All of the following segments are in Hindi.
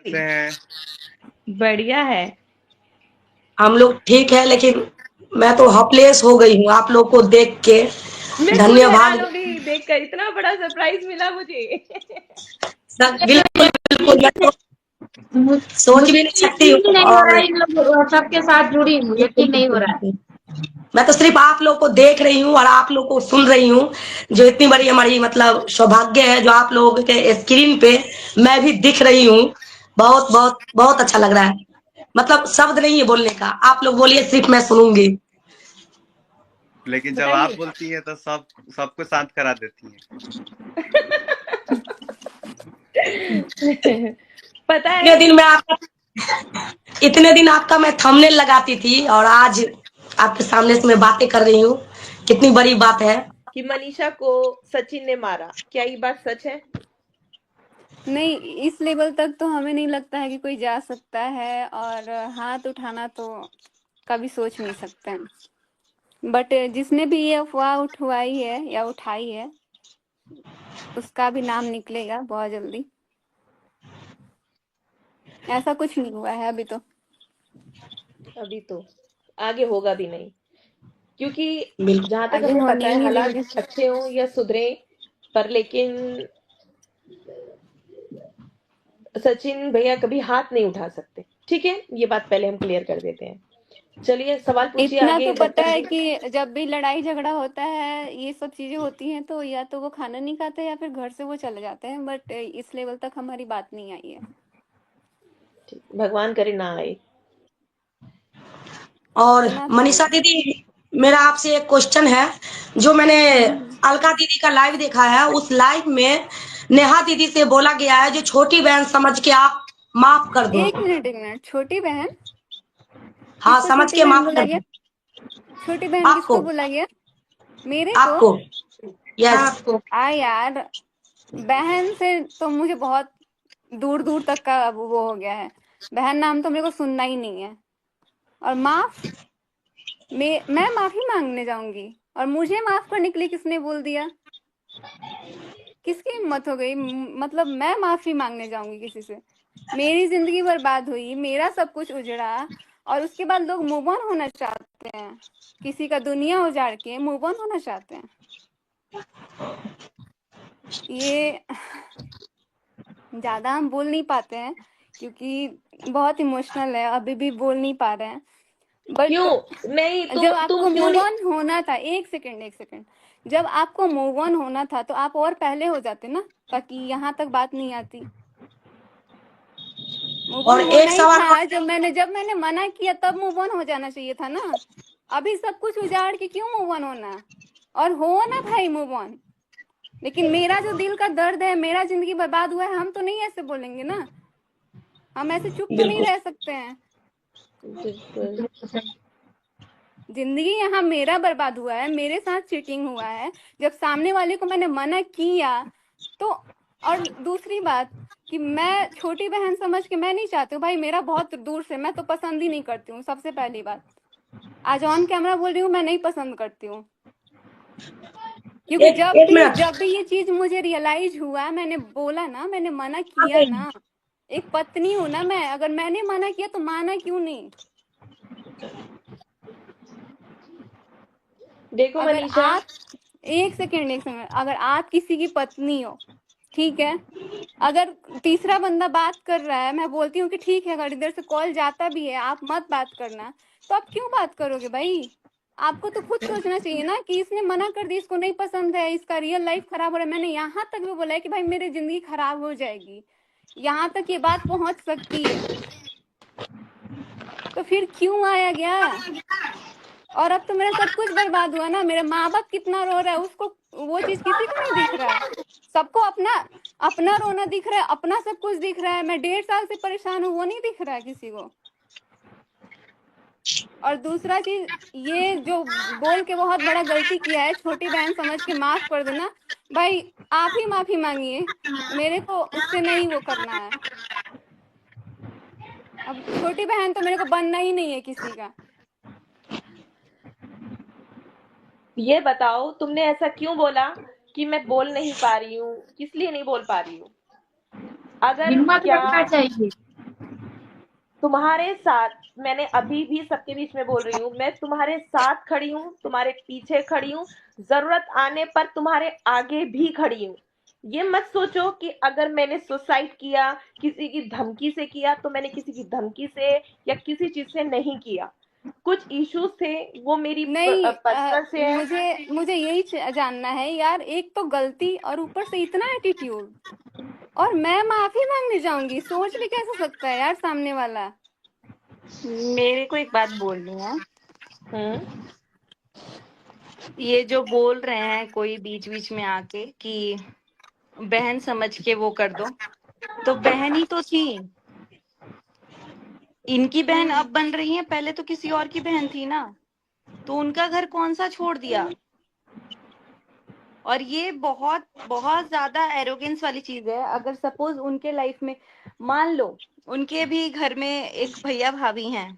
कैसे हैं? बढ़िया है। हम लोग ठीक है, लेकिन मैं तो हॉपलेस हो गई हूँ आप लोग को देख के। मैं खुद हैरान धन्यवाद। हो गई देखकर, इतना बड़ा सरप्राइज मिला मुझे। सर बिल्कुल बिल्कुल, मैं तो सोच भी मुझे नहीं तो सकती यकीन ही हूँ। नहीं हो रहा और है, इन लोग सबके साथ जुड़ी हूँ, यकीन नहीं हो रहा है। मैं तो सिर्फ आप लोग को देख रही हूँ और आप लोग को सुन रही हूँ। जो इतनी बड़ी हमारी मतलब सौभाग्य है, जो आप लोगों के स्क्रीन पे मैं भी दिख रही हूँ। बहुत बहुत बहुत अच्छा लग रहा है। मतलब शब्द नहीं है बोलने का। आप लोग बोलिए, सिर्फ मैं सुनूंगी। लेकिन जब आप बताइए। बोलती हैं तो सबको शांत करा देती हैं। पता इतने है दिन में आपका इतने दिन आपका मैं थंबनेल लगाती थी, और आज आपके सामने से मैं बातें कर रही हूँ। कितनी बड़ी बात है। कि मनीषा को सचिन ने मारा, क्या ये बात सच है? नहीं, इस लेवल तक तो हमें नहीं लगता है कि कोई जा सकता है, और हाथ उठाना तो कभी सोच नहीं सकते हैं। बट जिसने भी ये अफवाह उठवाई है या उठाई है, उसका भी नाम निकलेगा बहुत जल्दी। ऐसा कुछ नहीं हुआ है अभी तो। अभी तो आगे होगा भी नहीं, क्योंकि बिल्कुल। जहां तक आगे मुझे पता होने ही है नहीं हालात देंगे। अच्छे हों या सुधरे, पर लेकिन सचिन भैया कभी हाथ नहीं उठा सकते। ठीक है, ये बात पहले हम क्लियर कर देते हैं। चलिए सवाल पूछिए इतना आगे तो पता दत्तक है जी। कि जब भी लड़ाई झगड़ा होता है, ये सब चीजें होती हैं, तो या तो वो खाना नहीं खाते या फिर घर से वो चले जाते हैं, बट इस लेवल तक हमारी बात नहीं आई है। ठीक, भगवान करे ना आए। और इतना तो मनीषा है। दीदी, मेरा आपसे एक क्वेश्चन है। जो मैंने हम्म। अलका दीदी का लाइव देखा है, उस लाइव में नेहा दीदी से बोला गया है, जो छोटी बहन समझ के आप माफ कर दो। एक मिनट एक मिनट, छोटी बहन? हाँ, किसको समझ छोटी के बहन माफ बोला कर गया? दो। छोटी बहन आपको किसको बोला गया? मेरे को? आपको यस। आपको आ यार, बहन से तो मुझे बहुत दूर दूर तक का अब वो हो गया है। बहन नाम तो मेरे को सुनना ही नहीं है। और माफ, मैं माफी मांगने जाऊंगी? और मुझे माफ करने के लिए किसने बोल दिया? किसकी हिम्मत हो गई? मतलब मैं माफी मांगने जाऊंगी किसी से? मेरी जिंदगी बर्बाद हुई, मेरा सब कुछ उजड़ा, और उसके बाद लोग मूव ऑन होना चाहते हैं। किसी का दुनिया उजाड़ के मूव ऑन होना चाहते हैं। ये ज्यादा हम बोल नहीं पाते हैं, क्योंकि बहुत इमोशनल है, अभी भी बोल नहीं पा रहे हैं। बट क्यों नहीं? जब तुम आपको क्यों मूव नहीं? ऑन होना था, एक सेकंड एक सेकंड, जब आपको मूव ऑन होना था तो आप और पहले हो जाते ना, ताकि यहाँ तक बात नहीं आती। मूव और ऑन होना एक ही सवाल था, जब मैंने मना किया तब मूव ऑन हो जाना चाहिए था ना। अभी सब कुछ उजाड़ के क्यों मूव ऑन होना? और हो ना भाई मूव ऑन। लेकिन मेरा जो दिल का दर्द है, मेरा जिंदगी बर्बाद हुआ है, हम तो नहीं ऐसे बोलेंगे ना। हम ऐसे चुप तो नहीं बिल्कुल। रह सकते हैं। बिल्कुल। जिंदगी यहाँ मेरा बर्बाद हुआ है, मेरे साथ चीटिंग हुआ है। जब सामने वाले को मैंने मना किया तो, और दूसरी बात कि मैं छोटी बहन समझ के मैं नहीं चाहती हूँ भाई, मेरा बहुत दूर से, मैं तो पसंद ही नहीं करती हूँ। सबसे पहली बात, आज ऑन कैमरा बोल रही हूँ, मैं नहीं पसंद करती हूँ। क्योंकि एक जब एक भी मिनट। जब भी ये चीज मुझे रियलाइज हुआ, मैंने बोला ना, मैंने मना हाँ, किया ना। एक पत्नी हूं ना मैं, अगर मैंने मना किया तो माना क्यों नहीं? देखो अगर मनीषा, आप, एक सेकेंड, अगर आप किसी की पत्नी हो, ठीक है, अगर तीसरा बंदा बात कर रहा है, मैं बोलती हूँ कि ठीक है, अगर इधर से कॉल जाता भी है आप मत बात करना, तो आप क्यों बात करोगे भाई? आपको तो खुद सोचना चाहिए ना कि इसने मना कर दी, इसको नहीं पसंद है, इसका रियल लाइफ खराब हो रहा है। मैंने यहाँ तक भी बोला है कि भाई मेरी जिंदगी खराब हो जाएगी, यहाँ तक ये बात पहुंच सकती है, तो फिर क्यों आया गया? और अब तो मेरा सब कुछ बर्बाद हुआ ना। मेरा माँ बाप कितना रो रहा है, उसको वो चीज किसी को नहीं दिख रहा है। सबको अपना अपना रोना दिख रहा है, अपना सब कुछ दिख रहा है। मैं 1.5 साल से परेशान हूँ, वो नहीं दिख रहा है किसी को। और दूसरा चीज, ये जो बोल के बहुत बड़ा गलती किया है, छोटी बहन समझ के माफ कर देना। भाई आप ही माफी मांगिए, मेरे को उससे नहीं वो करना है। अब छोटी बहन तो मेरे को बनना ही नहीं है किसी का। ये बताओ तुमने ऐसा क्यों बोला कि मैं बोल नहीं पा रही हूँ? किस लिए नहीं बोल पा रही हूँ? अगर हिम्मत क्या रखना चाहिए। तुम्हारे साथ, मैंने अभी भी सबके बीच में बोल रही हूँ, मैं तुम्हारे साथ खड़ी हूँ, तुम्हारे पीछे खड़ी हूँ, जरूरत आने पर तुम्हारे आगे भी खड़ी हूँ। ये मत सोचो कि अगर मैंने सुसाइड किया, किसी की धमकी से किया, तो मैंने किसी की धमकी से या किसी चीज से नहीं किया। कुछ इश्यूज थे, वो मेरी नहीं पर्सनल से है। मुझे मुझे यही जानना है यार, एक तो गलती और ऊपर से इतना एटीट्यूड, और मैं माफी मांगने जाऊंगी? सोच भी कैसे सकता है यार सामने वाला? मेरे को एक बात बोलनी है। हम्म। ये जो बोल रहे हैं कोई बीच बीच में आके कि बहन समझ के वो कर दो, तो बहन ही तो थी। इनकी बहन अब बन रही है, पहले तो किसी और की बहन थी ना, तो उनका घर कौन सा छोड़ दिया? और ये बहुत बहुत ज्यादा एरोगेंस वाली चीज है। अगर सपोज उनके लाइफ में, मान लो उनके भी घर में एक भैया भाभी हैं,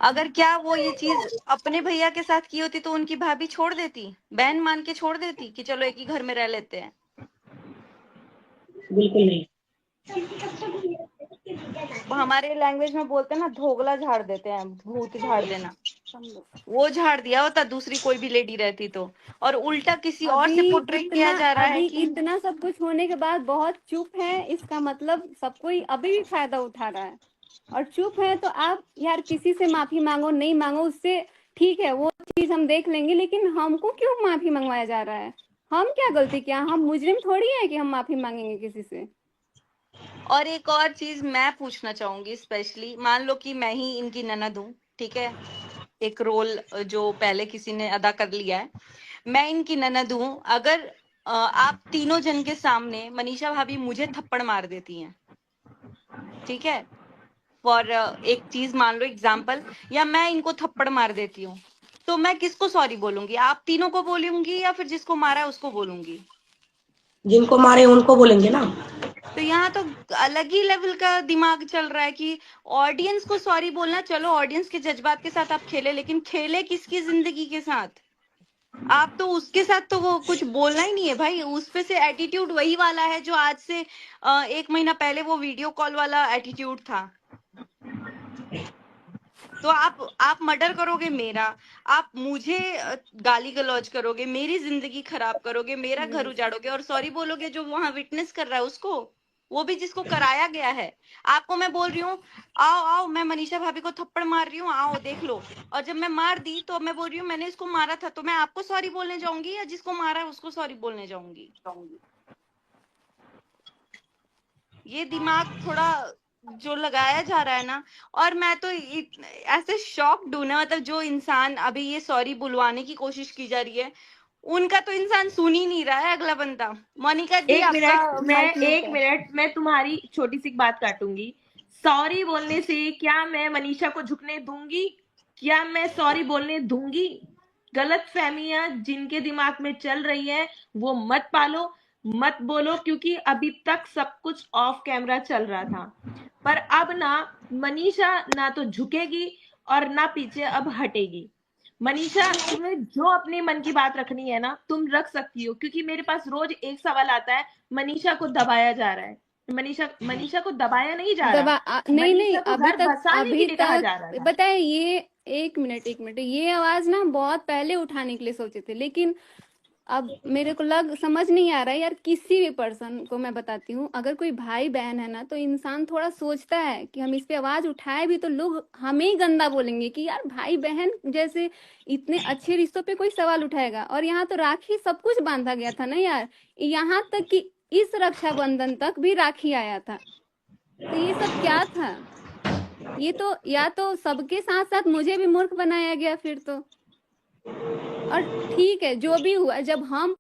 अगर क्या वो ये चीज अपने भैया के साथ की होती तो उनकी भाभी छोड़ देती, बहन मान के छोड़ देती कि चलो एक ही घर में रह लेते हैं? बिल्कुल नहीं। वो हमारे लैंग्वेज में बोलते हैं ना, धोगला झाड़ देते हैं, भूत झाड़ देना। वो झाड़ दिया होता दूसरी कोई भी लेडी रहती तो, और उल्टा किसी और से पोर्ट्रे किया जा रहा है कि इतना सब कुछ होने के बाद बहुत चुप है, इसका मतलब सब कोई अभी भी फायदा उठा रहा है। और चुप है तो आप यार किसी से माफी मांगो, नहीं मांगो उससे ठीक है, वो चीज हम देख लेंगे, लेकिन हमको क्यों माफी मंगवाया जा रहा है? हम क्या गलती किया? हम मुजरिम थोड़ी है कि हम माफी मांगेंगे किसी से। और एक और चीज मैं पूछना चाहूंगी, स्पेशली मान लो कि मैं ही इनकी ननद हूँ, ठीक है, एक रोल जो पहले किसी ने अदा कर लिया है, मैं इनकी ननद हूँ। अगर आप तीनों जन के सामने मनीषा भाभी मुझे थप्पड़ मार देती हैं, ठीक है, फॉर एक चीज मान लो एग्जाम्पल, या मैं इनको थप्पड़ मार देती हूँ, तो मैं किसको सॉरी बोलूंगी? आप तीनों को बोलूंगी या फिर जिसको मारा है उसको बोलूंगी? जिनको मारे उनको बोलेंगे ना। तो यहाँ तो अलग ही लेवल का दिमाग चल रहा है कि ऑडियंस को सॉरी बोलना, चलो ऑडियंस के जज्बात के साथ आप खेले, लेकिन खेले किसकी जिंदगी के साथ? आप तो उसके साथ तो वो कुछ बोलना ही नहीं है भाई। उस पे से एटीट्यूड वही वाला है जो आज से 1 महीना पहले वो वीडियो कॉल वाला एटीट्यूड था। तो आप मर्डर करोगे मेरा, आप मुझे गाली गलौज करोगे, मेरी जिंदगी खराब करोगे, मेरा घर उजाड़ोगे, और सॉरी बोलोगे जो वहां विटनेस कर रहा है उसको, वो भी जिसको कराया गया है। आपको मैं बोल रही हूँ आओ आओ, मैं मनीषा भाभी को थप्पड़ मार रही हूँ, आओ देख लो, और जब मैं मार दी तो मैं बोल रही हूँ मैंने इसको मारा था, तो मैं आपको सॉरी बोलने जाऊंगी या जिसको मारा है उसको सॉरी बोलने जाऊंगी? ये दिमाग थोड़ा जो लगाया जा रहा है ना, और मैं तो ऐसे शॉक्ड हूं ना, मतलब जो इंसान अभी ये सॉरी बुलवाने की कोशिश की जा रही है, उनका तो इंसान सुन ही नहीं रहा है अगला बंदा। मोनिका दी, एक मिनट मैं तुम्हारी छोटी सी बात काटूंगी। सॉरी बोलने से क्या मैं मनीषा को झुकने दूंगी? क्या मैं सॉरी बोलने दूंगी? गलत फहमियां जिनके दिमाग में चल रही है वो मत पालो, मत बोलो, क्योंकि अभी तक सब कुछ ऑफ कैमरा चल रहा था। पर अब ना मनीषा ना तो झुकेगी और ना पीछे अब हटेगी। मनीषा, तुम्हें जो अपने मन की बात रखनी है ना तुम रख सकती हो, क्योंकि मेरे पास रोज एक सवाल आता है, मनीषा को दबाया जा रहा है। मनीषा को दबाया नहीं जा रहा, नहीं मनीषा को घर बसाने के लिए कहा जा रहा है। बताए ये, एक मिनट, ये आवाज ना बहुत पहले उठाने के लिए सोचे थे, लेकिन अब मेरे को समझ नहीं आ रहा है यार। किसी भी पर्सन को मैं बताती हूँ, अगर कोई भाई बहन है ना, तो इंसान थोड़ा सोचता है कि हम इस पे आवाज उठाए भी तो लोग हमें ही गंदा बोलेंगे कि यार भाई बहन जैसे इतने अच्छे रिश्तों पे कोई सवाल उठाएगा। और यहाँ तो राखी सब कुछ बांधा गया था ना यार, यहाँ तक कि इस रक्षाबंधन तक भी राखी आया था। तो ये सब क्या था? ये तो या तो सबके साथ साथ मुझे भी मूर्ख बनाया गया फिर तो। और ठीक है जो भी हुआ, जब हम